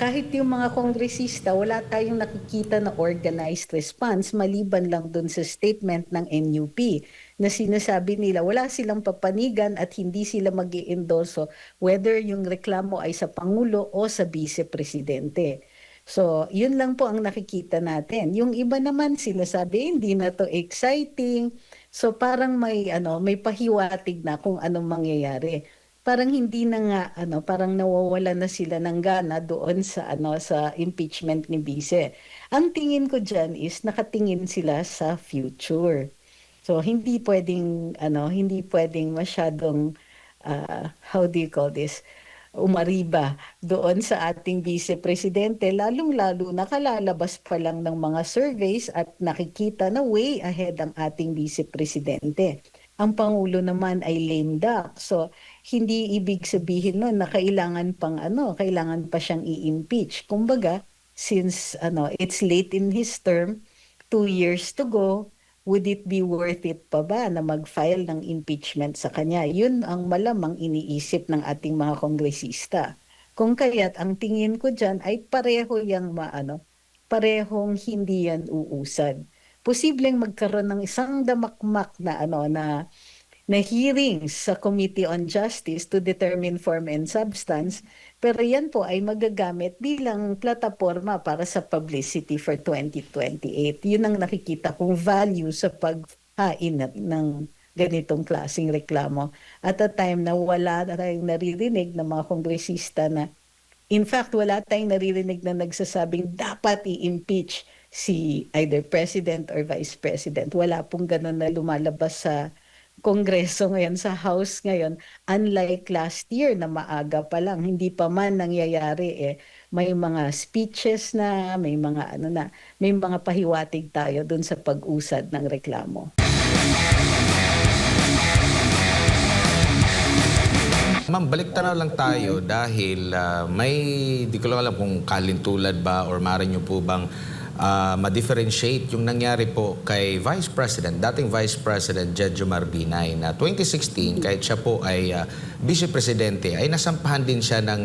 kahit yung mga kongresista, wala tayong nakikita na organized response maliban lang dun sa statement ng NUP na sinasabi nila wala silang papanigan at hindi sila mag-i-endorso whether yung reklamo ay sa Pangulo o sa Vice Presidente. So, yun lang po ang nakikita natin. Yung iba naman sila sabi, hindi na to exciting. So, parang may pahiwatig na kung anong mangyayari. Parang hindi na nga parang nawawala na sila ng gana doon sa impeachment ni Vice. Ang tingin ko diyan is nakatingin sila sa future. So hindi pwedeng masyadong how do you call this? Umariba doon sa ating Vice Presidente, lalong-lalo na kalalabas pa lang ng mga surveys at nakikita na way ahead ang ating Vice Presidente. Ang Pangulo naman ay lame duck. So, hindi ibig sabihin nun na kailangan pa siyang i-impeach. Kumbaga, since it's late in his term, 2 years to go, would it be worth it pa ba na mag-file ng impeachment sa kanya? Yun ang malamang iniisip ng ating mga kongresista. Kung kaya't ang tingin ko dyan ay parehong hindi yan uusad. Posibleng magkaroon ng isang damakmak na hearings sa Committee on Justice to determine form and substance, pero yan po ay magagamit bilang plataforma para sa publicity for 2028. Yun ang nakikita kong value sa paghain ng ganitong klaseng reklamo. At a time na wala na tayong naririnig ng mga kongresista in fact, wala tayong naririnig na nagsasabing dapat i-impeach si either President or Vice President. Wala pong ganun na lumalabas sa Kongreso ngayon, sa House ngayon. Unlike last year na maaga pa lang, hindi pa man nangyayari may mga speeches na, may mga pahiwatig tayo dun sa pag-usad ng reklamo. Ma'am, balik tanaw lang tayo dahil di ko lang alam kung kalintulad ba or maaari nyo po bang ma-differentiate yung nangyari po kay dating Vice President Jed Binay na 2016, kahit siya po ay Vice Presidente, ay nasampahan din siya ng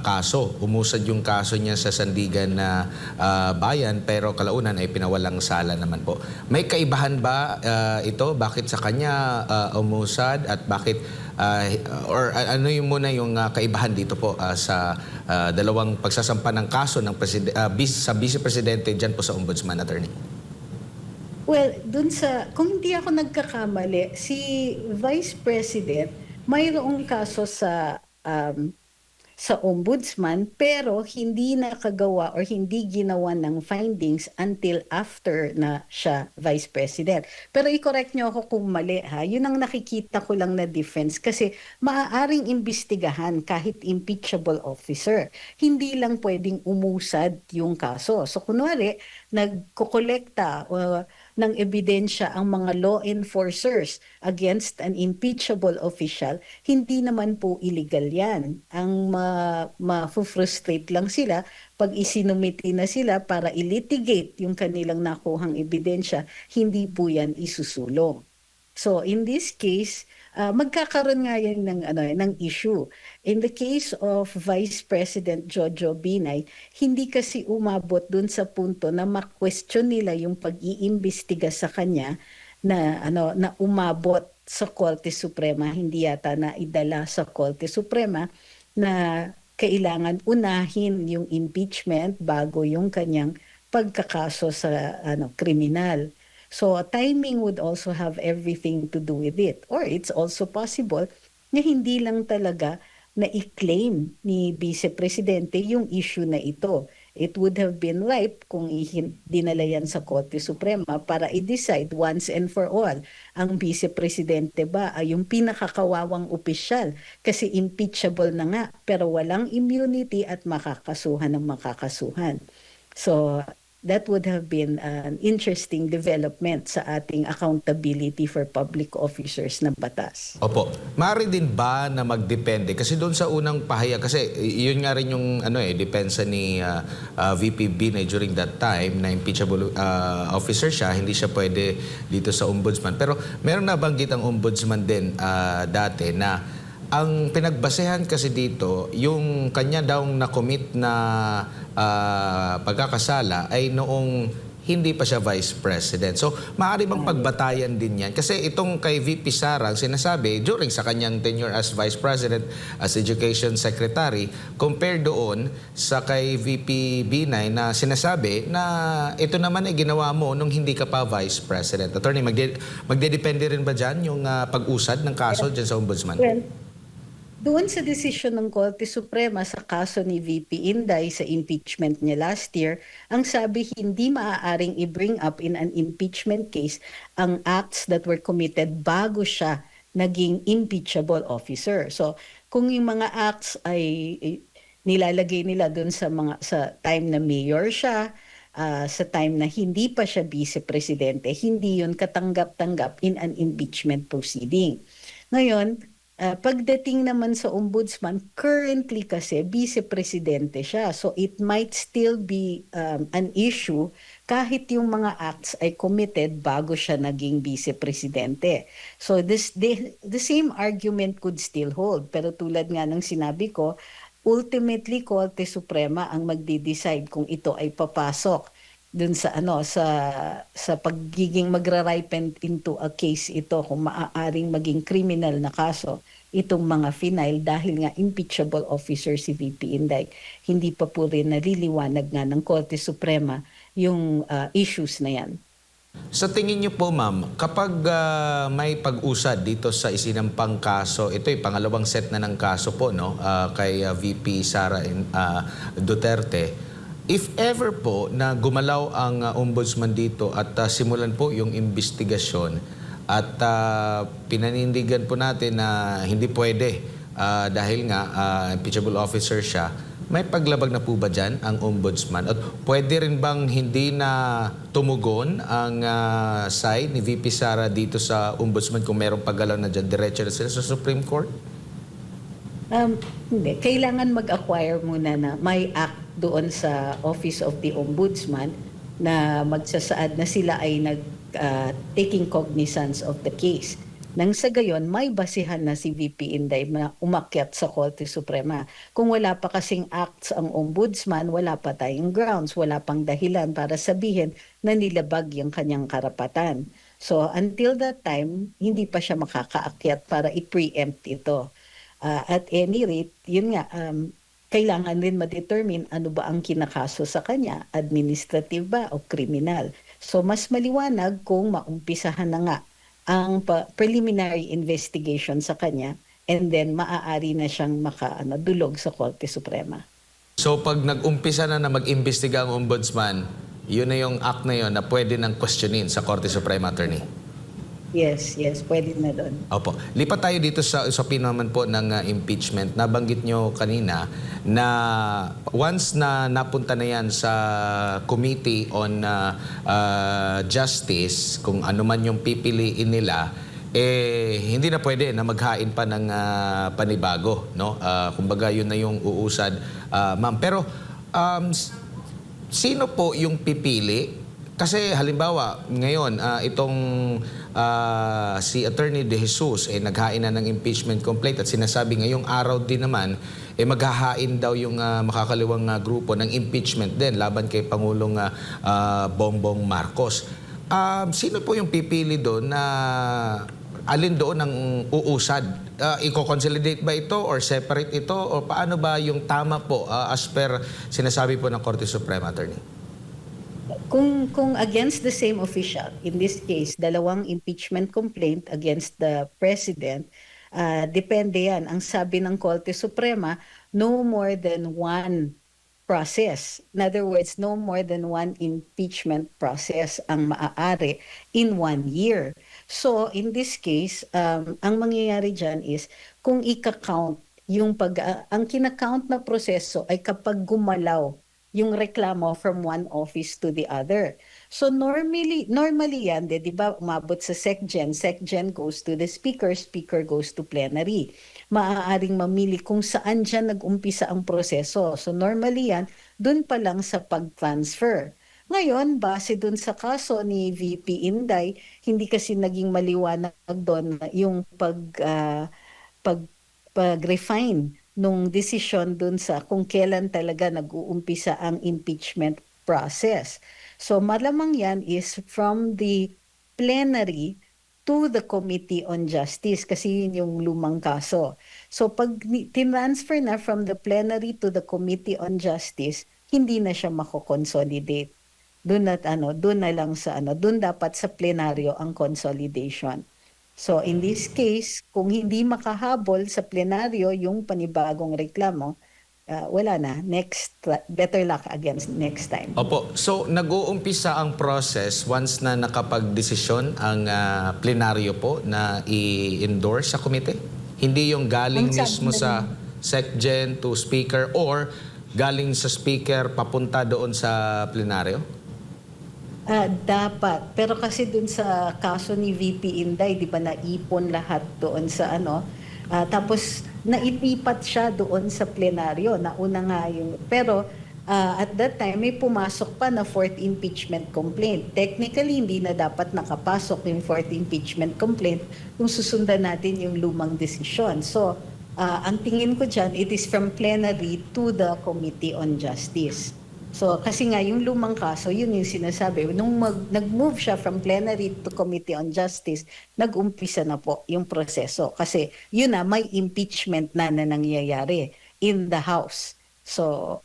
kaso. Umusad yung kaso niya sa Sandigan na bayan pero kalaunan ay pinawalang sala naman po. May kaibahan ba ito? Bakit sa kanya umusad at bakit or ano yung muna yung kaibahan dito po sa dalawang pagsasampa ng kaso ng sa Vice Presidente dyan po sa Ombudsman, Attorney? Well, kung hindi ako nagkakamali, si Vice President mayroong kaso sa Ombudsman pero hindi nakagawa or hindi ginawa ng findings until after na siya Vice President. Pero i-correct nyo ako kung mali ha. Yun ang nakikita ko lang na difference kasi maaaring imbestigahan kahit impeachable officer. Hindi lang pwedeng umusad yung kaso. So kunwari, nagkokolekta ng ebidensya ang mga law enforcers against an impeachable official, hindi naman po illegal yan. Ang ma-frustrate lang sila pag isinumiti na sila para ilitigate yung kanilang nakuhang ebidensya, hindi po yan isusulong. So in this case, magkakaroon nga yan ng issue. In the case of Vice President Jojo Binay, hindi kasi umabot dun sa punto na ma-question nila yung pag-iimbestiga sa kanya na umabot sa Korte Suprema, hindi yata na idala sa Korte Suprema na kailangan unahin yung impeachment bago yung kanyang pagkakaso sa kriminal. So timing would also have everything to do with it. Or it's also possible na hindi lang talaga na i-claim ni Vice Presidente yung issue na ito. It would have been ripe kung dinala yan sa Korte Suprema para i-decide once and for all ang Vice Presidente ba ay yung pinakakawawang opisyal kasi impeachable na nga pero walang immunity at makakasuhan ng makakasuhan. So that would have been an interesting development sa ating accountability for public officers na batas. Opo. Maaari din ba na magdepende? Kasi doon sa unang pahayag, kasi yun nga rin yung depensa ni VP Binay during that time na impeachable officer siya, hindi siya pwede dito sa ombudsman. Pero meron nabanggit ang ombudsman din dati na Ang pinagbasehan kasi dito, yung kanya daw na-commit na pagkakasala ay noong hindi pa siya Vice President. So, maaari bang pagbatayan din yan? Kasi itong kay VP Sara, ang sinasabi, during sa kanyang tenure as Vice President, as Education Secretary, compare doon sa kay VP Binay na sinasabi na ito naman ay ginawa mo nung hindi ka pa Vice President. Attorney, magdedepende rin ba dyan yung pag-usad ng kaso dyan sa Ombudsman? Well, doon sa desisyon ng Korte Suprema sa kaso ni VP Inday sa impeachment niya last year, ang sabi hindi maaaring i-bring up in an impeachment case ang acts that were committed bago siya naging impeachable officer. So, kung yung mga acts ay nilalagay nila doon sa time na mayor siya, sa time na hindi pa siya vice-presidente, hindi yun katanggap-tanggap in an impeachment proceeding. Ngayon, pagdating naman sa ombudsman, currently kasi vice-presidente siya. So it might still be an issue kahit yung mga acts ay committed bago siya naging vice-presidente. So the same argument could still hold. Pero tulad nga ng sinabi ko, ultimately Korte Suprema ang magde-decide kung ito ay papasok dun sa sa pagiging magra-ripen into a case ito kung maaaring maging criminal na kaso itong mga final dahil nga impeachable officer si VP Inday. Hindi pa po rin naliliwanag nga ng Korte Suprema yung issues na yan. Sa tingin niyo po, ma'am, kapag may pag-usad dito sa isinampang kaso, ito ay pangalawang set na ng kaso po, no, kay VP Sara Duterte. If ever po na gumalaw ang ombudsman dito at simulan po yung investigasyon at pinanindigan po natin na hindi pwede dahil nga impeachable officer siya, may paglabag na po ba dyan ang ombudsman? At pwede rin bang hindi na tumugon ang side ni VP Sara dito sa ombudsman kung merong paggalaw na dyan, diretso na sila sa Supreme Court? Hindi. Kailangan mag-acquire muna na may act doon sa Office of the Ombudsman na magsasaad na sila ay taking cognizance of the case. Nang sa gayon, may basihan na si VP Inday na umakyat sa Korte Suprema. Kung wala pa kasing acts ang Ombudsman, wala pa tayong grounds, wala pang dahilan para sabihin na nilabag yung kanyang karapatan. So until that time, hindi pa siya makakaakyat para i-preempt ito. At any rate, yun nga, kailangan rin ma-determine ano ba ang kinakaso sa kanya, administrative ba o criminal. So mas maliwanag kung maumpisahan na nga ang preliminary investigation sa kanya and then maaari na siyang dulog sa Korte Suprema. So pag nag-umpisa na mag-imbestiga ang ombudsman, yun na yung act na yun na pwede nang questionin sa Korte Suprema, Attorney? Yes, pwede na doon. Opo. Lipat tayo dito sa usapin naman po ng impeachment. Nabanggit nyo kanina na once na napunta na yan sa Committee on Justice, kung ano man yung pipiliin nila, hindi na pwede na maghain pa ng panibago. No? Kumbaga yun na yung uusad, ma'am. Pero sino po yung pipili? Kasi halimbawa, ngayon, itong si Attorney De Jesus naghain na ng impeachment complaint at sinasabi ngayong araw din naman maghahain daw yung makakaliwang grupo ng impeachment din laban kay Pangulong Bongbong Marcos. Sino po yung pipili doon na alin doon ang uusad? I-consolidate ba ito or separate ito? O paano ba yung tama po as per sinasabi po ng Korte Suprema, Attorney? Kung against the same official, in this case, dalawang impeachment complaint against the president, depende yan. Ang sabi ng Korte Suprema, no more than one process. In other words, no more than one impeachment process ang maaari in 1 year. So, in this case, ang mangyayari dyan is, kung ika-count, ang kina-count na proseso ay kapag gumalaw yung reklamo from one office to the other. So normally yan, di ba, umabot sa SecGen goes to the speaker goes to plenary. Maaaring mamili kung saan dyan nag-umpisa ang proseso. So normally yan, dun pa lang sa pag-transfer. Ngayon, base dun sa kaso ni VP Inday, hindi kasi naging maliwanag doon yung pag-refine nung desisyon dun sa kung kailan talaga nag-uumpisa ang impeachment process. So malamang yan is from the plenary to the Committee on Justice kasi yun yung lumang kaso. So pag tinransfer na from the plenary to the Committee on Justice, hindi na siya mako-consolidate. Doon na lang sa doon dapat sa plenaryo ang consolidation. So in this case, kung hindi makahabol sa plenaryo yung panibagong reklamo, wala na. Better luck against next time. Opo. So, nag-uumpisa ang process once na nakapag-desisyon ang plenaryo po na i-endorse sa komite? Hindi yung galing Ang sabi mismo sa ng- SecGen to Speaker or galing sa Speaker papunta doon sa plenaryo? Dapat. Pero kasi dun sa kaso ni VP Inday, di ba naipon lahat doon sa tapos nailipat siya doon sa plenaryo. Nauna nga yung... Pero at that time, may pumasok pa na fourth impeachment complaint. Technically, hindi na dapat nakapasok yung fourth impeachment complaint kung susundan natin yung lumang desisyon. So, ang tingin ko dyan, it is from plenary to the Committee on Justice. So, kasi nga yung lumang kaso, yun yung sinasabi. Nung nag-move siya from plenary to Committee on Justice, nag-umpisa na po yung proseso. Kasi yun na, may impeachment na nangyayari in the House. So,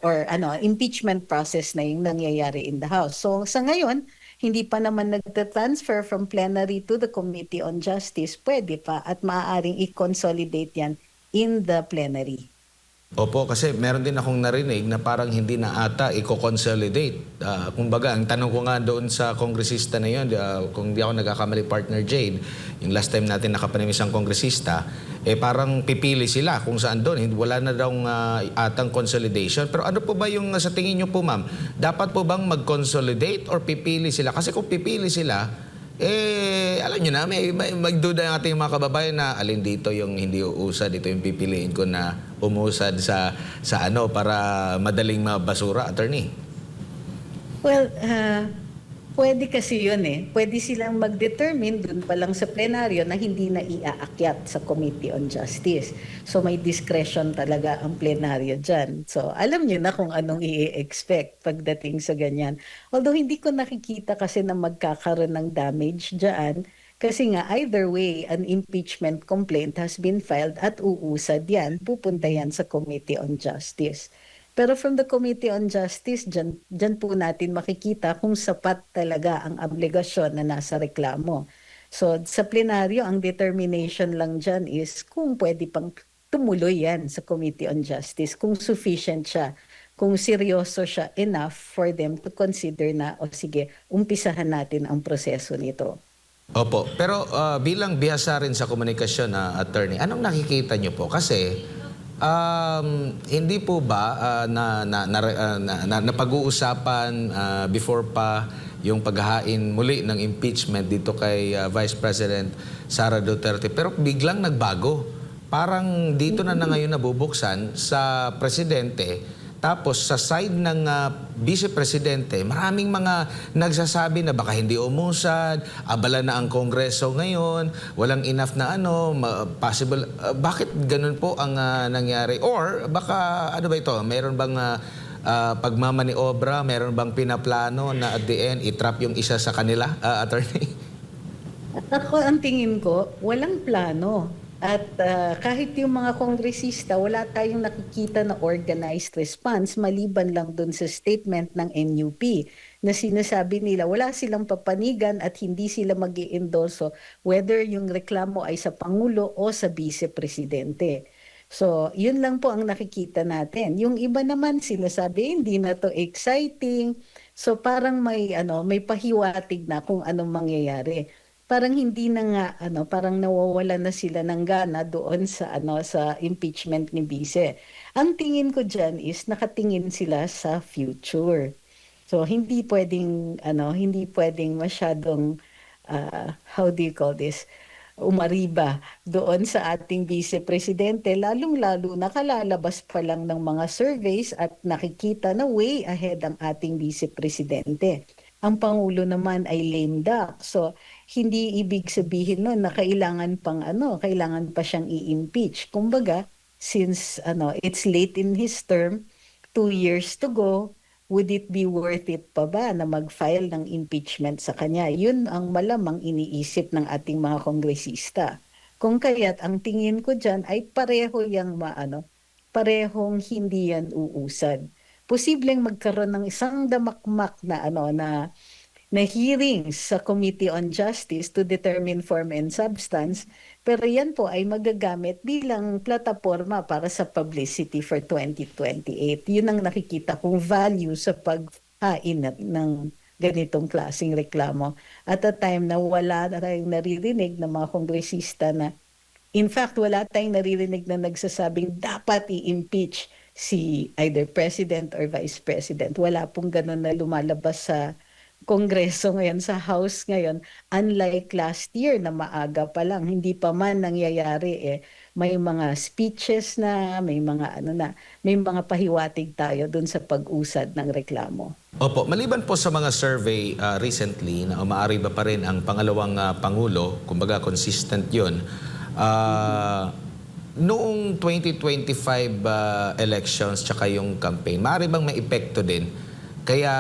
impeachment process na yung nangyayari in the House. So, sa ngayon, hindi pa naman nagta-transfer from plenary to the Committee on Justice, pwede pa at maaaring i-consolidate yan in the plenary. Opo, kasi meron din akong narinig na parang hindi na ata i-consolidate. Kumbaga, ang tanong ko nga doon sa kongresista na yun, kung di ako nagkakamali, partner Jade, yung last time natin nakapanimis ang kongresista, parang pipili sila kung saan doon. Wala na daw atang consolidation. Pero ano po ba yung sa tingin nyo po, ma'am? Dapat po bang mag-consolidate or pipili sila? Kasi kung pipili sila, alam nyo na, may magduda ang ating mga kababayan na alin dito yung hindi uusad, dito yung pipiliin ko na umusad sa para madaling mabasura, attorney. Well, pwede kasi yun eh. Pwede silang mag-determine dun pa lang sa plenaryo na hindi na iaakyat sa Committee on Justice. So may discretion talaga ang plenaryo dyan. So alam niyo na kung anong i-expect pagdating sa ganyan. Although hindi ko nakikita kasi na magkakaroon ng damage dyan. Kasi nga either way, an impeachment complaint has been filed at uusad yan. Pupunta yan sa Committee on Justice. Pero from the Committee on Justice, dyan po natin makikita kung sapat talaga ang obligasyon na nasa reklamo. So sa plenaryo, ang determination lang dyan is kung pwede pang tumuloy yan sa Committee on Justice, kung sufficient siya, kung seryoso siya enough for them to consider na, sige, umpisahan natin ang proseso nito. Opo, pero bilang bihasa rin sa komunikasyon na attorney, anong nakikita nyo po? Kasi hindi po ba napag-uusapan before pa yung paghahain muli ng impeachment dito kay Vice President Sara Duterte, pero biglang nagbago. Parang dito na ngayon nabubuksan sa presidente. Tapos sa side ng Vice Presidente, maraming mga nagsasabi na baka hindi umusad, abala na ang Kongreso ngayon, walang enough na possible. Bakit ganun po ang nangyari? Or baka ano ba ito, meron bang pagmamaniobra, meron bang pinaplano na at the end itrap yung isa sa kanila, attorney? Ako, ang tingin ko, walang plano. At kahit yung mga kongresista, wala tayong nakikita na organized response maliban lang dun sa statement ng NUP na sinasabi nila wala silang papanigan at hindi sila mag-i-endorso whether yung reklamo ay sa Pangulo o sa Vice Presidente. So, yun lang po ang nakikita natin. Yung iba naman sinasabi, hindi na to exciting. So, parang may pahiwatig na kung anong mangyayari. Parang hindi na nga parang nawawala na sila ng gana doon sa sa impeachment ni Vice. Ang tingin ko diyan is nakatingin sila sa future. So hindi pwedeng masyadong how do you call this? Umariba doon sa ating Vice Presidente, lalong-lalo nakalalabas pa lang ng mga surveys at nakikita na way ahead ang ating Vice Presidente. Ang Pangulo naman ay lame duck. So, hindi ibig sabihin nun na kailangan pa siyang i-impeach. Kumbaga, since it's late in his term, 2 years to go, would it be worth it pa ba na mag-file ng impeachment sa kanya? Yun ang malamang iniisip ng ating mga kongresista. Kung kaya't ang tingin ko dyan ay pareho yang parehong hindi yan uusad. Posibleng magkaroon ng isang damakmak na na hearings sa Committee on Justice to determine form and substance, pero yan po ay magagamit bilang plataforma para sa publicity for 2028. Yun ang nakikita kong value sa paghain ng ganitong klaseng reklamo. At a time na wala na tayong naririnig ng mga kongresista na, in fact, wala tayong naririnig na nagsasabing dapat i-impeach si either President or Vice President. Wala pong ganun na lumalabas sa Kongreso ngayon, sa House ngayon, unlike last year na maaga pa lang, hindi pa man nangyayari may mga speeches na, may mga may mga pahiwatig tayo dun sa pag-usad ng reklamo. Opo, maliban po sa mga survey recently na umaari ba pa rin ang pangalawang Pangulo, kumbaga consistent yun, noong 2025 elections tsaka yung campaign, maaari bang may epekto din? Kaya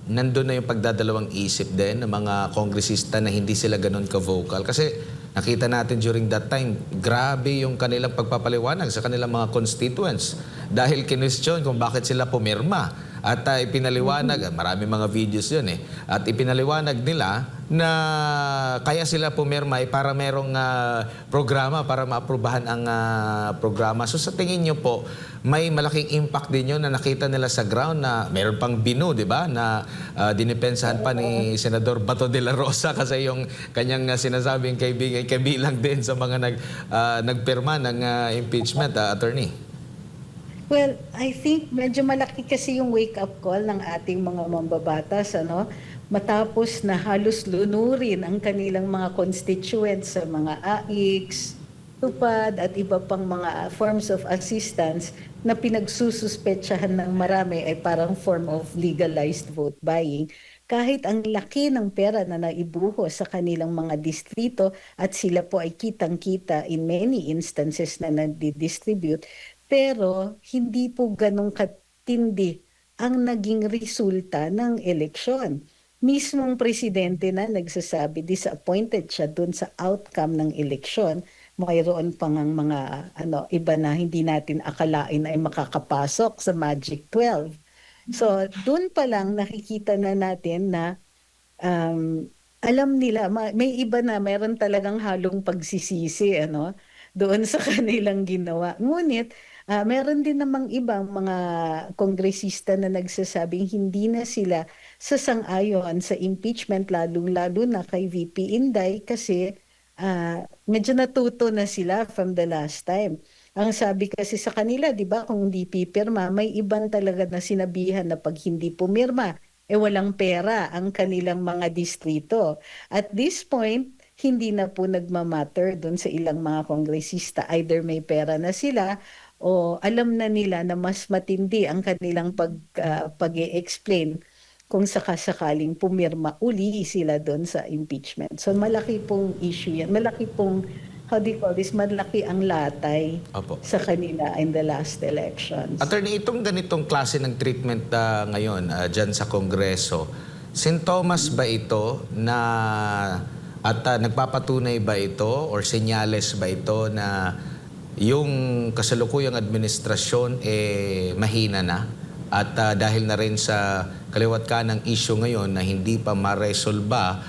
nandun na yung pagdadalawang isip din ng mga kongresista na hindi sila ganun ka-vocal. Kasi nakita natin during that time, grabe yung kanilang pagpapaliwanag sa kanilang mga constituents. Dahil kinwestiyon kung bakit sila pumirma. At ipinaliwanag, marami mga videos yun at ipinaliwanag nila na kaya sila pumirma ay para merong programa para maaprubahan ang programa. So sa tingin nyo po, may malaking impact din yun na nakita nila sa ground na meron pang binu, di ba? Na dinipensahan pa ni Senador Bato de la Rosa kasi yung kanyang sinasabing kabilang din sa mga nagpirma ng impeachment, attorney. Well, I think medyo malaki kasi yung wake-up call ng ating mga mambabatas, matapos na halos lunurin ang kanilang mga constituents sa mga AICs, tupad at iba pang mga forms of assistance na pinagsususpetsahan ng marami ay parang form of legalized vote buying. Kahit ang laki ng pera na naibuhos sa kanilang mga distrito at sila po ay kitang-kita in many instances na nadidistribute, pero hindi po ganong katindi ang naging resulta ng eleksyon. Mismong presidente na nagsasabi disappointed siya dun sa outcome ng eleksyon. Mayroon pang ang mga iba na hindi natin akalain ay makakapasok sa Magic 12. So dun pa lang nakikita na natin na alam nila, may iba na meron talagang halong pagsisisi doon sa kanilang ginawa. Ngunit meron din namang ibang mga kongresista na nagsasabing hindi na sila sasang-ayon sa impeachment, lalong-lalo na kay VP Inday kasi medyo natuto na sila from the last time. Ang sabi kasi sa kanila, di ba, kung hindi pipirma, may iban talaga na sinabihan na pag hindi pumirma, walang pera ang kanilang mga distrito. At this point, hindi na po nagmamatter doon sa ilang mga kongresista. Either may pera na sila o alam na nila na mas matindi ang kanilang pag-i-explain kung sakasakaling pumirma uli sila doon sa impeachment. So malaki pong issue yan. Malaki pong, how do you call this, malaki ang latay Opo. sa kanila in the last elections. Attorney, itong ganitong klase ng treatment ngayon dyan sa Kongreso, sintomas ba ito na at nagpapatunay ba ito or senyales ba ito na yung kasalukuyang administrasyon mahina na at dahil na rin sa kaliwat ka ng issue ngayon na hindi pa ma-resolba,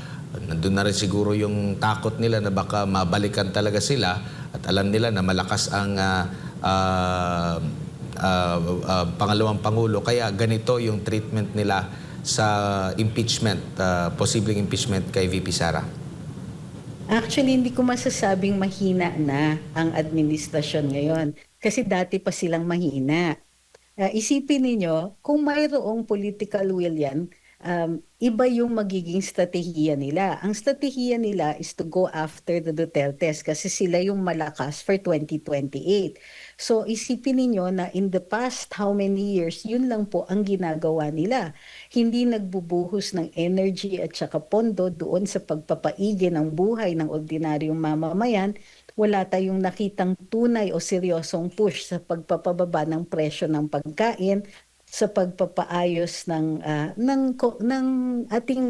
nandun na rin siguro yung takot nila na baka mabalikan talaga sila at alam nila na malakas ang pangalawang Pangulo. Kaya ganito yung treatment nila sa impeachment, posibleng impeachment kay VP Sara. Actually, hindi ko masasabing mahina na ang administrasyon ngayon kasi dati pa silang mahina. Isipin ninyo, kung mayroong political will yan, iba yung magiging strategiya nila. Ang strategiya nila is to go after the Dutertes kasi sila yung malakas for 2028. So isipin ninyo na in the past how many years, yun lang po ang ginagawa nila. Hindi nagbubuhos ng energy at saka pondo doon sa pagpapaigi ng buhay ng ordinaryong mamamayan wala tayong nakitang tunay o seryosong push sa pagpapababa ng presyo ng pagkain, sa pagpapaayos ng ating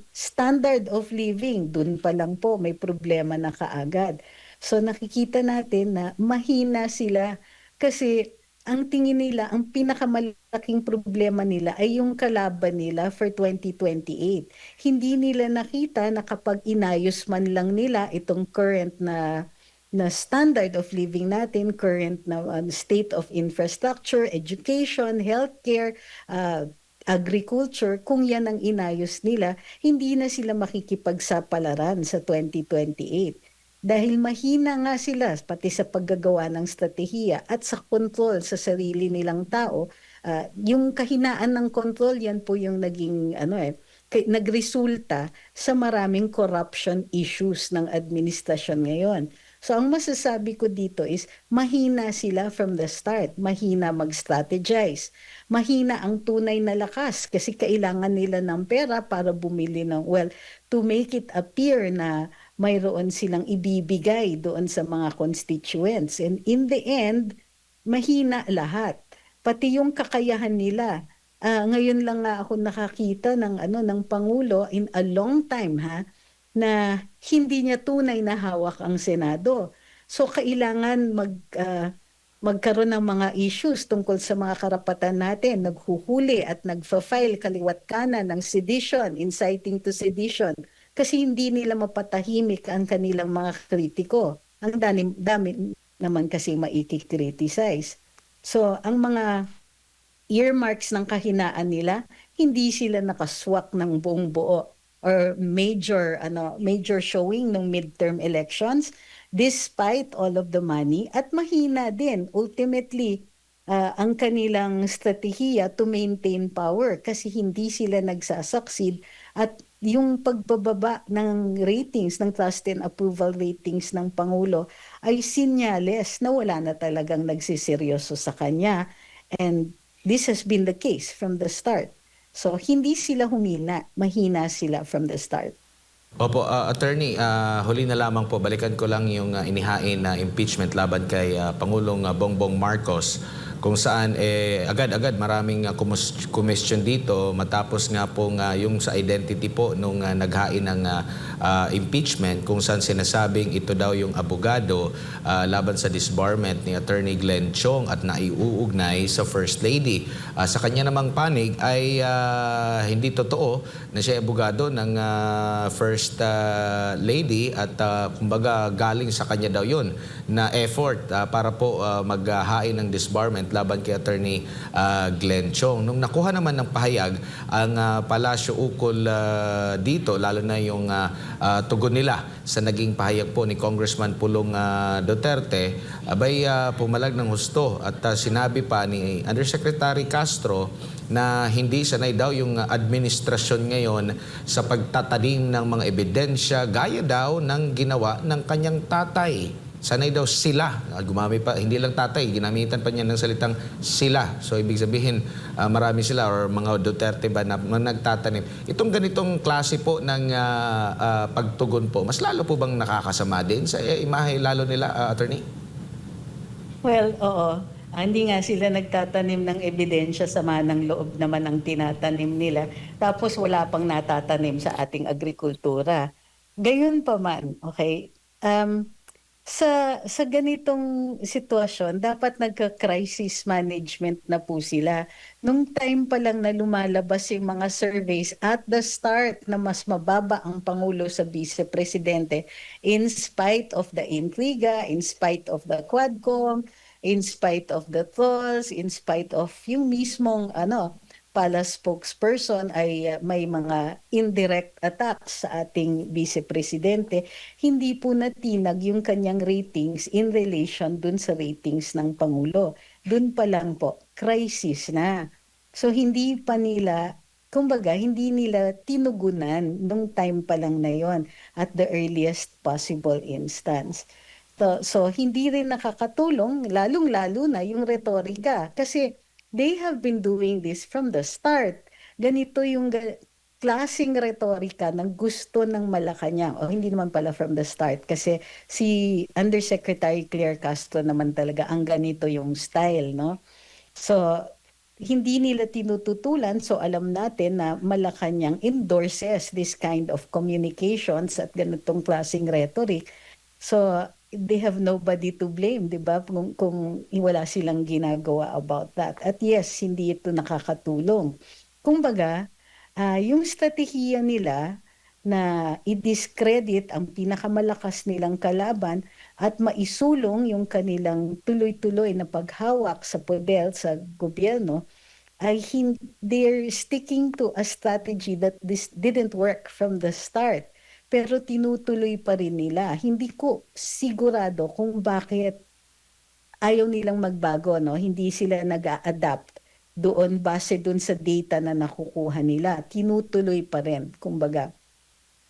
standard of living. Dun pa lang po may problema na kaagad. So nakikita natin na mahina sila kasi ang tingin nila, ang pinakamalaking problema nila ay yung kalaban nila for 2028. Hindi nila nakita na kapag inayos man lang nila itong current na standard of living natin, current na state of infrastructure, education, healthcare, agriculture, kung yan ang inayos nila, hindi na sila makikipagsapalaran sa 2028. Dahil mahina nga sila pati sa paggagawa ng strategiya at sa control sa sarili nilang tao. Yung kahinaan ng control, yan po yung naging nagresulta sa maraming corruption issues ng administrasyon ngayon. So ang masasabi ko dito is mahina sila from the start, mahina mag-strategize, mahina ang tunay na lakas kasi kailangan nila ng pera para bumili to make it appear na mayroon silang ibibigay doon sa mga constituents. And in the end, mahina lahat. Pati yung kakayahan nila. Ngayon lang nga ako nakakita ng Pangulo in a long time na hindi niya tunay na hawak ang Senado. So kailangan magkaroon ng mga issues tungkol sa mga karapatan natin, naghuhuli at nagfa-file kaliwat kanan ng sedition, inciting to sedition, kasi hindi nila mapatahimik ang kanilang mga kritiko. Ang dami naman kasi maikikriticize. So ang mga earmarks ng kahinaan nila, hindi sila nakaswak ng buong buo or major showing ng midterm elections despite all of the money, at mahina din ultimately ang kanilang strategiya to maintain power kasi hindi sila nagsasucceed, at yung pagbababa ng ratings, ng trust and approval ratings ng Pangulo ay sinyales na wala na talagang nagsiseryoso sa kanya, and this has been the case from the start. So hindi sila humina, mahina sila from the start. Opo, attorney, huli na lamang po, balikan ko lang yung inihain na impeachment laban kay Pangulong Bongbong Marcos, kung saan agad-agad maraming question dito matapos nga po yung sa identity po nung naghain ng impeachment, kung saan sinasabing ito daw yung abogado laban sa disbarment ni Attorney Glenn Chong at naiuugnay sa First Lady. Sa kanya namang panig ay hindi totoo na siya abogado ng First Lady, at kumbaga galing sa kanya daw yun na effort para po maghain ng disbarment laban kay Attorney Glenn Chong. Nung nakuha naman ng pahayag ang palasyo ukol dito, lalo na yung tugon nila sa naging pahayag po ni Congressman Pulong Duterte, abay pumalag ng husto at sinabi pa ni Undersecretary Castro na hindi sanay daw yung administrasyon ngayon sa pagtatanim ng mga ebidensya gaya daw ng ginawa ng kanyang tatay. Sanay daw sila. Gumamit pa, hindi lang tatay, ginamitan pa niya ng salitang sila. So ibig sabihin, marami sila or mga Duterte ba na nagtatanim. Itong ganitong klase po ng pagtugon po, mas lalo po bang nakakasama din sa imahe lalo nila, attorney? Well, oo. Hindi nga sila nagtatanim ng ebidensya, sama ng loob naman ang tinatanim nila. Tapos wala pang natatanim sa ating agrikultura. Gayon pa man, okay? Sa ganitong sitwasyon, dapat nagka-crisis management na po sila. Nung time pa lang na lumalabas yung mga surveys at the start na mas mababa ang Pangulo sa Vice Presidente, in spite of the intriga, in spite of the Quadcom, in spite of the trolls, in spite of yung mismong palace spokesperson ay may mga indirect attacks sa ating Vice Presidente, hindi po natinag yung kanyang ratings in relation dun sa ratings ng Pangulo. Dun pa lang po, crisis na. So hindi pa nila, kumbaga, hindi nila tinugunan nung time pa lang na yon at the earliest possible instance. So hindi rin nakakatulong, lalong-lalo na yung retorika. Kasi they have been doing this from the start. Ganito yung klaseng retorika ng gusto ng Malacanang, o hindi naman pala from the start, kasi si Undersecretary Claire Castro naman talaga ang ganito yung style, no? So, hindi nila tinututulan, so alam natin na Malacanang endorses this kind of communications at ganitong klaseng rhetoric. So, they have nobody to blame, di ba? Kung wala silang ginagawa about that. At yes, hindi ito nakakatulong. Kumbaga, yung strategiya nila na i-discredit ang pinakamalakas nilang kalaban at maisulong yung kanilang tuloy-tuloy na paghawak sa poder sa gobyerno, ay they're sticking to a strategy that this didn't work from the start. Pero tinutuloy pa rin nila. Hindi ko sigurado kung bakit ayaw nilang magbago, no? Hindi sila nag-a-adapt doon base doon sa data na nakukuha nila. Tinutuloy pa rin, kumbaga.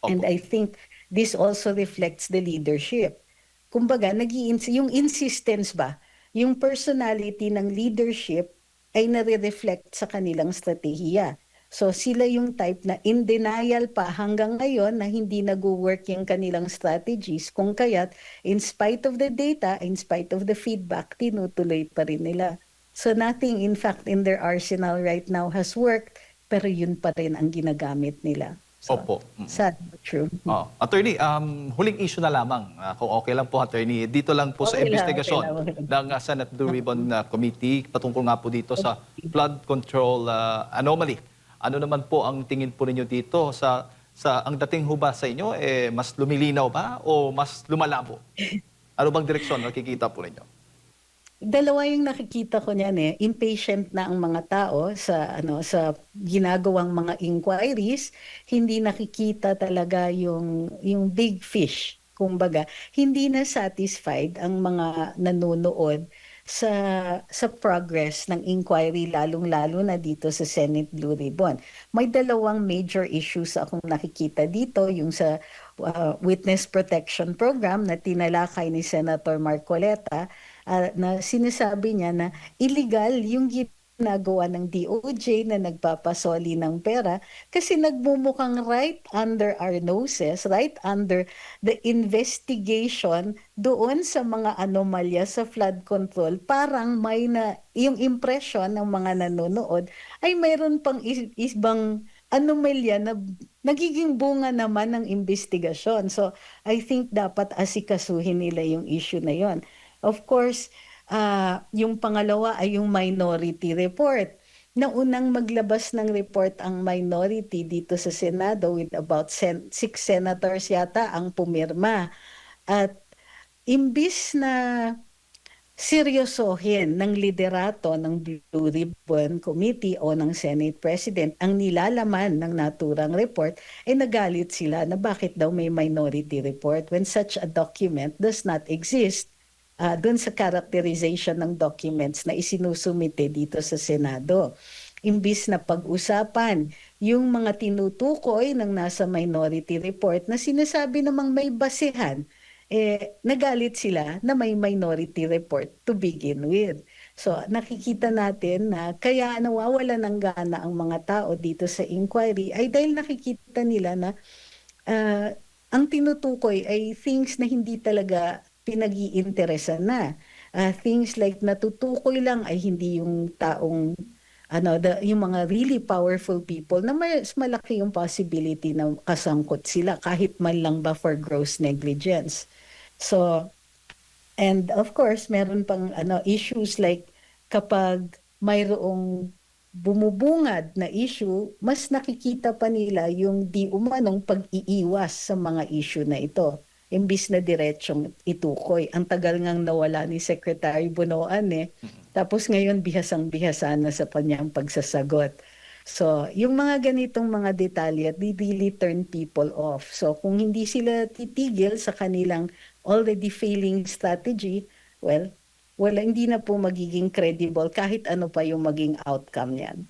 And Opo. I think this also reflects the leadership. Kumbaga, yung insistence ba, yung personality ng leadership ay nare-reflect sa kanilang strategiya. So sila yung type na in denial pa hanggang ngayon na hindi nag-work yung kanilang strategies, kung kaya't in spite of the data, in spite of the feedback, tinutuloy pa rin nila. So nothing in fact in their arsenal right now has worked, pero yun pa rin ang ginagamit nila. So, Opo. sad but true. Attorney, huling issue na lamang, kung okay lang po, Attorney. Dito lang po sa Okay lang, investigasyon okay lang. ng Senate Blue Ribbon Committee patungkol nga po dito sa flood control anomaly. Ano naman po ang tingin po ninyo dito sa ang dating ho ba sa inyo, mas lumilinaw ba o mas lumalabo? Ano bang direksyon nakikita po ninyo? Dalawa yung nakikita ko niyan eh. Impatient na ang mga tao sa ginagawang mga inquiries, hindi nakikita talaga yung big fish. Kumbaga, hindi na satisfied ang mga nanonood sa progress ng inquiry, lalong-lalo na dito sa Senate Blue Ribbon. May dalawang major issues akong nakikita dito, yung sa Witness Protection Program na tinalakay ni Senator Marcoleta, na sinasabi niya na illegal yung ginagawa ng DOJ na nagpapasoli ng pera kasi nagmumukhang right under our noses, right under the investigation doon sa mga anomalya sa flood control, parang may yung impression ng mga nanonood ay mayroon pang ibang anomalya na nagiging bunga naman ng investigasyon. So I think dapat asikasuhin nila yung issue na yon. Of course, yung pangalawa ay yung minority report. Naunang maglabas ng report ang minority dito sa Senado with about 6 senators yata ang pumirma. At imbis na seryosohin ng liderato ng Blue Ribbon Committee o ng Senate President ang nilalaman ng naturang report, ay nagalit sila na bakit daw may minority report when such a document does not exist dun sa characterization ng documents na isinusumite dito sa Senado. Imbis na pag-usapan yung mga tinutukoy ng nasa minority report na sinasabi namang may basehan, nagalit sila na may minority report to begin with. So nakikita natin na kaya nawawala ng gana ang mga tao dito sa inquiry ay dahil nakikita nila na ang tinutukoy ay things na hindi talaga pinag-iinteresan na. Things like natutukoy lang ay hindi yung taong yung mga really powerful people na mas malaki yung possibility na kasangkot sila kahit man lang ba for gross negligence. So, and of course, meron pang issues like kapag mayroong bumubungad na issue, mas nakikita pa nila yung di umanong pag-iiwas sa mga issue na ito. Imbis na diretsong itukoy. Ang tagal ngang nawala ni Secretary Bonoan Tapos ngayon bihasang-bihasa na sa kanyang pagsasagot. So, yung mga ganitong mga detalye, they really turn people off. So, kung hindi sila titigil sa kanilang already failing strategy, well, hindi na po magiging credible kahit ano pa yung maging outcome niyan.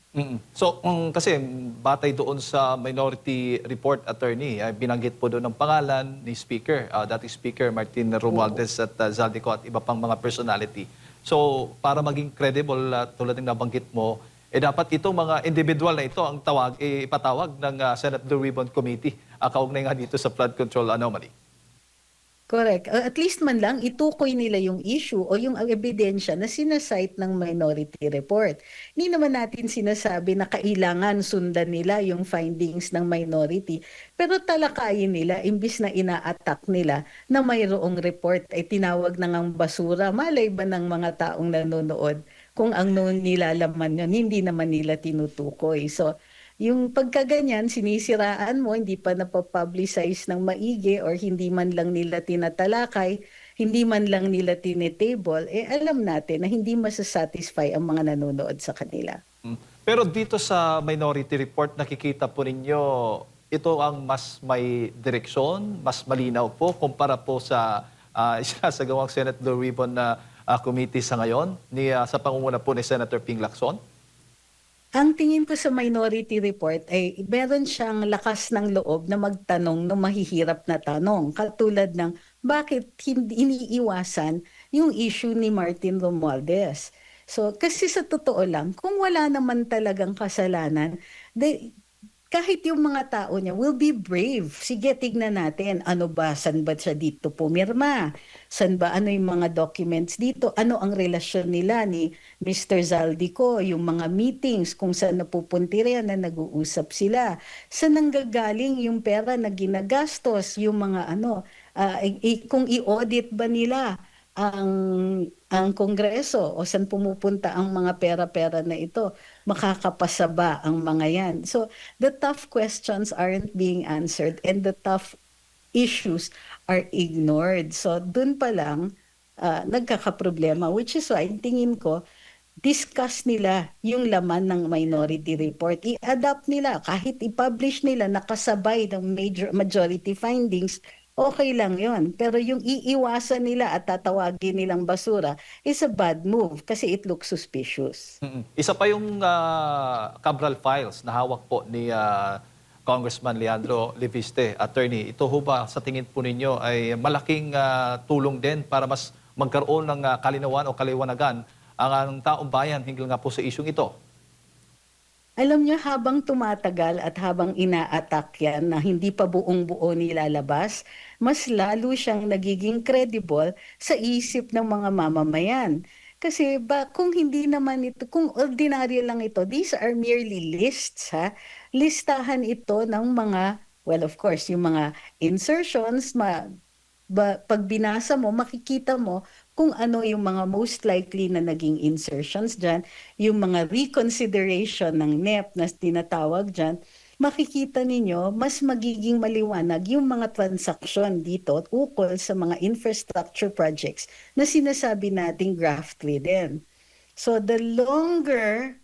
So, kasi batay doon sa minority report, Attorney, binanggit po doon ang pangalan ni Speaker, dating Speaker Martin Romualdez at Zaldico at iba pang mga personality. So, para maging credible, tulad ng nabanggit mo, dapat itong mga individual na ito ang ipatawag ng Senate Blue Ribbon Committee kaugnay nga dito sa flood control anomaly. Correct. At least man lang itukoy nila yung issue o yung ebidensya na sinasite ng minority report. Hindi naman natin sinasabi na kailangan sundan nila yung findings ng minority, pero talakayin nila imbis na ina-attack nila na mayroong report ay tinawag na ngang basura. Malay ba ng mga taong nanonood kung ang nilalaman yun, hindi naman nila tinutukoy. So, yung pagkaganyan, sinisiraan mo, hindi pa napapublicize ng maigi or hindi man lang nila tinatalakay, hindi man lang nila tinetable, alam natin na hindi masasatisfy ang mga nanonood sa kanila. Pero dito sa minority report, nakikita po ninyo ito ang mas may direksyon, mas malinaw po kumpara po sa isasagawang Senate Blue Ribbon na committee sa ngayon sa pangunguna po ni Senator Ping Lacson? Ang tingin ko sa minority report ay meron siyang lakas ng loob na magtanong ng mahihirap na tanong. Katulad ng bakit hindi iniiwasan yung issue ni Martin Romualdez. So kasi sa totoo lang, kung wala naman talagang kasalanan, kahit yung mga tao niya will be brave. Sige, tignan natin. Ano ba? San ba siya dito pumirma? San ba? Ano yung mga documents dito? Ano ang relasyon nila ni Mr. Zaldico? Yung mga meetings, kung saan napupuntirya na nag-uusap sila. Saan nanggagaling yung pera na ginagastos? Yung mga kung i-audit ba nila ang Kongreso o saan pumupunta ang mga pera-pera na ito, makakapasa ba ang mga yan? So the tough questions aren't being answered and the tough issues are ignored. So dun pa lang nagkakaproblema, which is why tingin ko discuss nila yung laman ng minority report. I-adapt nila, kahit i-publish nila nakasabay ng majority findings, okay lang yon. Pero yung iiwasan nila at tatawagin nilang basura is a bad move kasi it looks suspicious. Isa pa yung Cabral files na hawak po ni Congressman Leandro Leviste, attorney. Ito ho ba sa tingin po ninyo ay malaking tulong din para mas magkaroon ng kalinawan o kaliwanagan ang taong bayan hinggil nga po sa isyung ito? Alam niyo, habang tumatagal at habang ina-attack yan na hindi pa buong-buo nilalabas, mas lalo siyang nagiging credible sa isip ng mga mamamayan. Kasi kung hindi naman ito, kung ordinaryo lang ito, these are merely lists, ha? Listahan ito ng mga, well, of course, yung mga insertions, pag binasa mo, makikita mo kung ano yung mga most likely na naging insertions dyan, yung mga reconsideration ng NEP na tinatawag dyan, makikita ninyo mas magiging maliwanag yung mga transaksyon dito ukol sa mga infrastructure projects na sinasabi nating graft-ridden. So the longer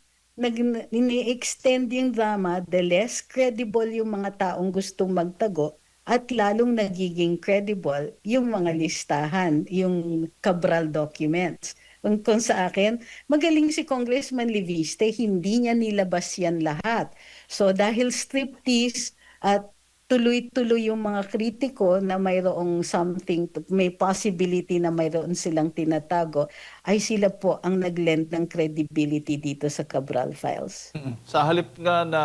ini-extend yung drama, the less credible yung mga taong gustong magtago at lalong nagiging credible yung mga listahan, yung Cabral documents. Kung sa akin, magaling si Congressman Leviste, hindi niya nilabas yan lahat. So dahil striptease at tuloy-tuloy yung mga kritiko na mayroong may possibility na mayroon silang tinatago, ay sila po ang nag-lend ng credibility dito sa Cabral files. Sa halip nga na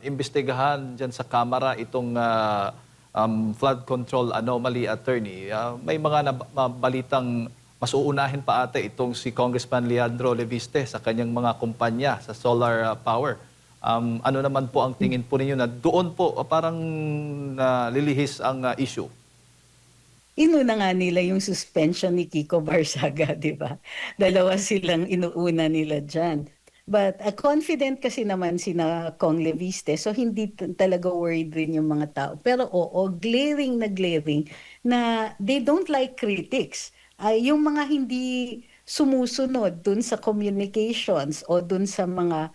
imbestigahan dyan sa Kamara itong flood control anomaly, attorney, may mga balitang mas uunahin pa ate itong si Congressman Leandro Leviste sa kanyang mga kumpanya sa solar power. Ano naman po ang tingin po ninyo na doon po parang lilihis ang issue? Inuna nga nila yung suspension ni Kiko Barsaga, di ba? Dalawa silang inuuna nila dyan. But confident kasi naman sina Kong Leviste, so hindi talaga worried rin yung mga tao. Pero glaring na they don't like critics. Yung mga hindi sumusunod dun sa communications o dun sa mga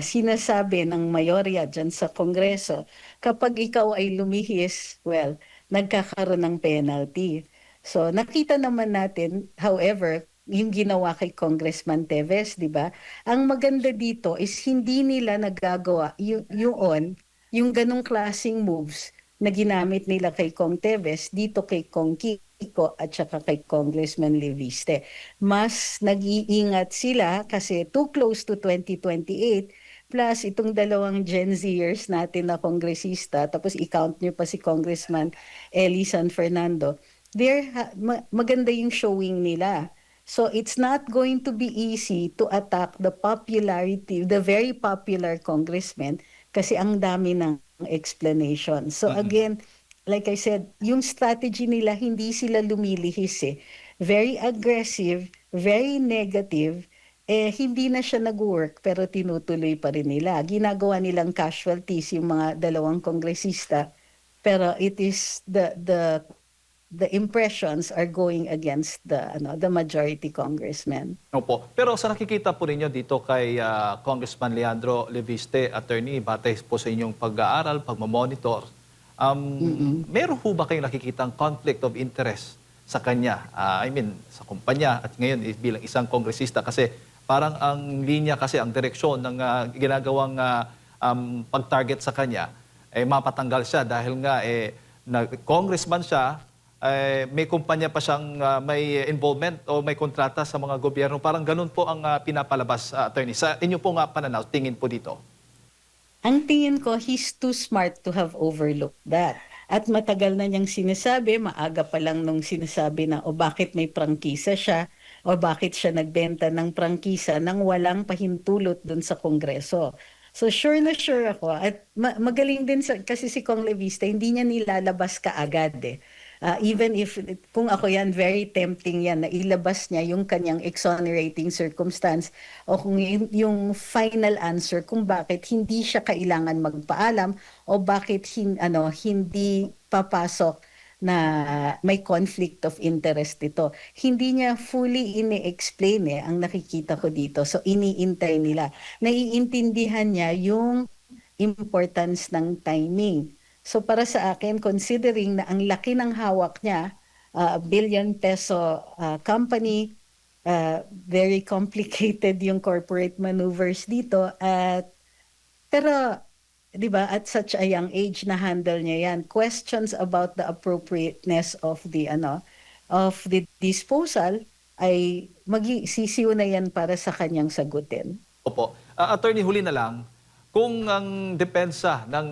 sinasabi ng mayorya dyan sa Kongreso, kapag ikaw ay lumihis, well, nagkakaroon ng penalty. So nakita naman natin, however, yung ginawa kay Congressman Teves, di ba? Ang maganda dito is hindi nila nagagawa yung ganong klaseng moves na ginamit nila kay Kong Teves dito kay Kong Kiko. Kiko at saka kay Congressman Leviste. Mas nag-iingat sila kasi too close to 2028 plus itong dalawang Gen Zers natin na kongresista, tapos i-count nyo pa si Congressman Eli San Fernando, maganda yung showing nila. So it's not going to be easy to attack the popularity, the very popular congressman kasi ang dami ng explanation. So again, like I said, yung strategy nila hindi sila lumilihis eh. Very aggressive, very negative, hindi na siya nag-work pero tinutuloy pa rin nila. Ginagawa nilang casualties yung mga dalawang kongresista pero it is the impressions are going against the majority congressman. Opo. Pero sa nakikita po ninyo dito kay Congressman Leandro Leviste, attorney, batay po sa inyong pag-aaral, pagmamonitor, meron po ba kayong nakikitang conflict of interest sa kanya? I mean, sa kumpanya at ngayon bilang isang kongresista kasi parang ang linya kasi, ang direksyon ng ginagawang pag-target sa kanya, mapatanggal siya dahil nga congressman siya, may kumpanya pa siyang may involvement o may kontrata sa mga gobyerno. Parang ganun po ang pinapalabas, attorney. Sa inyo po nga pananaw, tingin po dito. Ang tingin ko, he's too smart to have overlooked that. At matagal na niyang sinasabi, maaga pa lang nung sinasabi na o bakit may prangkisa siya o bakit siya nagbenta ng prangkisa nang walang pahintulot dun sa Kongreso. So sure na sure ako at magaling din kasi si Kong Leviste, hindi niya nilalabas kaagad eh. Even if, kung ako yan, very tempting yan na ilabas niya yung kanyang exonerating circumstance o kung yung final answer kung bakit hindi siya kailangan magpaalam o bakit hindi papasok na may conflict of interest ito. Hindi niya fully ini-explain ang nakikita ko dito. So iniintay nila. Naiintindihan niya yung importance ng timing. So para sa akin, considering na ang laki ng hawak niya, billion peso company, very complicated yung corporate maneuvers dito. Pero, di ba, at such a young age na handle niya yan. Questions about the appropriateness of the disposal ay sisiw na yan para sa kanyang sagutin. Opo. Attorney, huli na lang, kung ang depensa ng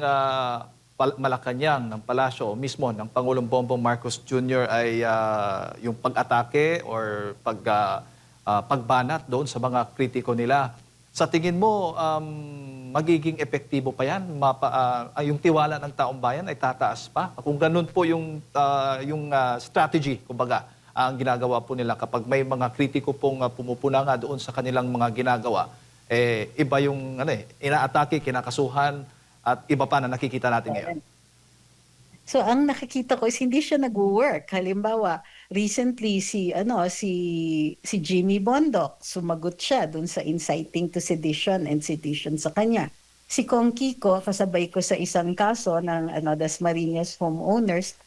Malacanang, ng palasyo mismo ng Pangulong Bongbong Marcos Jr. ay yung pag-atake or pagbanat doon sa mga kritiko nila, sa tingin mo, magiging epektibo pa yan? Yung tiwala ng taong bayan ay tataas pa? Kung ganun po yung strategy, kumbaga, ang ginagawa po nila kapag may mga kritiko pong pumupuna nga doon sa kanilang mga ginagawa, iba yung inaatake, kinakasuhan, at iba pa na nakikita natin ngayon. So ang nakikita ko is hindi siya nag-work. Halimbawa, recently si Jimmy Bondoc, sumagot siya dun sa inciting to sedition and sedition sa kanya. Si Kong Kiko, kasabay ko sa isang kaso ng Dasmariñas homeowners,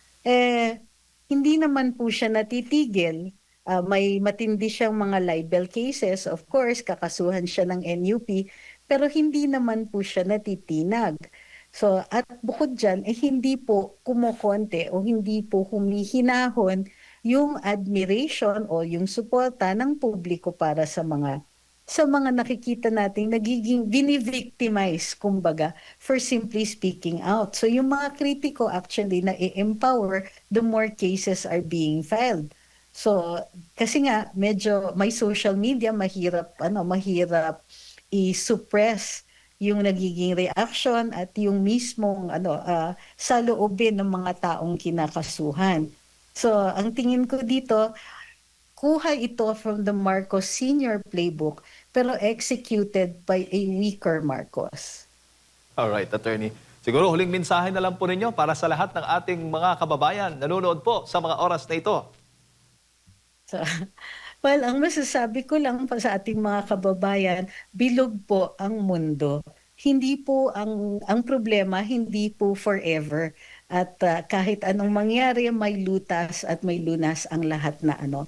hindi naman po siya natitigil. May matindi siyang mga libel cases, of course, kakasuhan siya ng NUP, pero hindi naman po siya natitinag. So, at bukod dyan, hindi po kumukonte o hindi po humihinahon yung admiration o yung suporta ng publiko para sa mga nakikita nating nagiging binivictimize, kumbaga, for simply speaking out. So, yung mga kritiko actually na i-empower, the more cases are being filed. So, kasi nga, medyo may social media, mahirap i-suppress yung nagiging reaction at yung mismong saloobin ng mga taong kinakasuhan. So, ang tingin ko dito, kuha ito from the Marcos Sr. playbook pero executed by a weaker Marcos. Alright, attorney. Siguro huling mensahe na lang po ninyo para sa lahat ng ating mga kababayan nanonood po sa mga oras na ito. So, well, ang masasabi ko lang pa sa ating mga kababayan, bilog po ang mundo. Hindi po ang problema, hindi po forever. At kahit anong mangyari, may lutas at may lunas ang lahat ng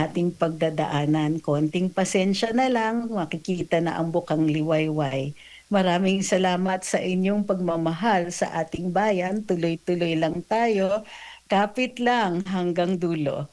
ating pagdadaanan. Konting pasensya na lang, makikita na ang bukang liwayway. Maraming salamat sa inyong pagmamahal sa ating bayan. Tuloy-tuloy lang tayo. kapit lang hanggang dulo.